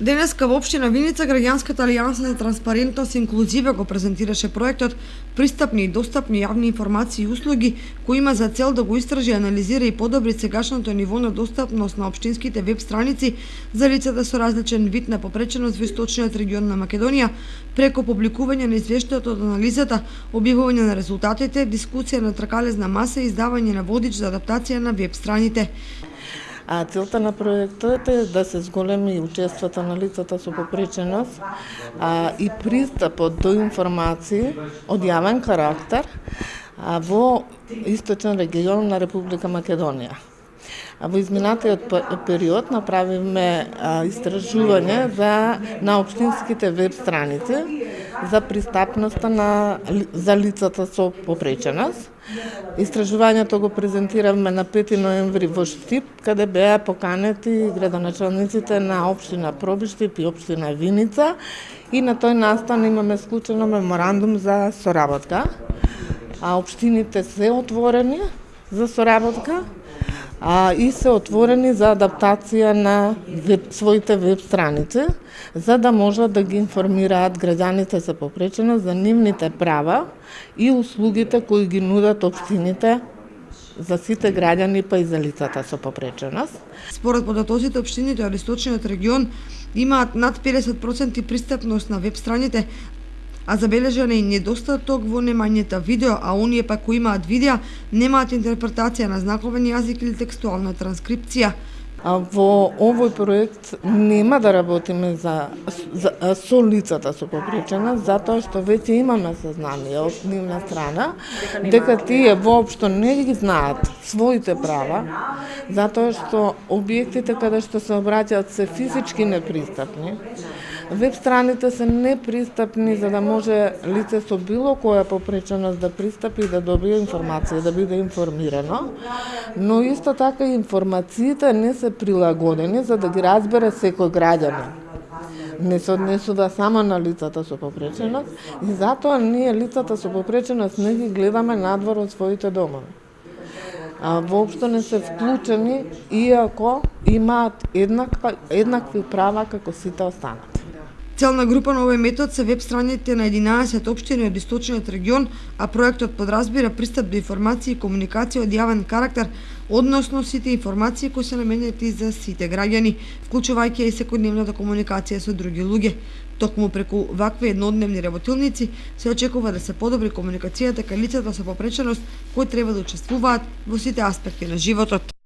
Денеска во општина Виница граѓанската алијанса за транспарентност и инклузива го презентираше проектот Пристапни и достапни јавни информации и услуги, кој има за цел да го истражи, анализира и подобри сегашното ниво на достапност на општинските веб страници за лицата со различен вид на попреченост во источниот регион на Македонија, преку публикување на извештајот од анализата, објавување на резултатите, дискусија на тркалезна маса и издавање на водич за адаптација на веб страните. А целта на проектот е да се зголеми учеството на лицата со попреченост и пристапот до информации од јавен карактер во источен регион на Република Македонија. Во изминатиот период направивме истражување на општинските веб страници за пристапноста за лицата со попреченост. Истражувањето го презентиравме на 5 ноември во Штип, каде беа поканети градоначалниците на општина Пробиштип и општина Виница и на тој настан имаме склучено меморандум за соработка. Општините се отворени за соработка и се отворени за адаптација на своите веб страници, за да можат да ги информираат граѓаните со попреченост за нивните права и услугите кои ги нудат општините за сите граѓани, па и за лицата со попреченост. Според податоците, општините од источниот регион имаат над 50% пристапност на веб страните, а забележан е и недостаток во немањето видео, а оние пак кои имаат видеа немаат интерпретација на знаковен јазик или текстуална транскрипција. Во овој проект нема да работиме со лицата со попреченост, затоа што веќе имаме сознание од нивна страна дека тие воопшто не ги знаат своите права, затоа што објектите каде што се обраќаат се физички непристапни. Веб страните се непристапни за да може лице со било која попреченост да пристапи и да добие информација, да биде информирано, но исто така и информациите не се прилагодени за да ги разбере секој граѓанин. Не се однесува само на лицата со попреченост и затоа ние лицата со попреченост не ги гледаме надвор од своите домови. Воопшто не се вклучени, иако имаат еднакви права како сите останати. Целна група на овој метод се веб страните на 11 општини од источниот регион, а проектот подразбира пристап до информации и комуникација од јавен карактер, односно сите информации кои се наменети за сите граѓани, вклучувајќи и секојдневната комуникација со други луѓе. Токму преку вакви еднодневни работилници се очекува да се подобри комуникацијата кај лицата со попреченост кои треба да учествуваат во сите аспекти на животот.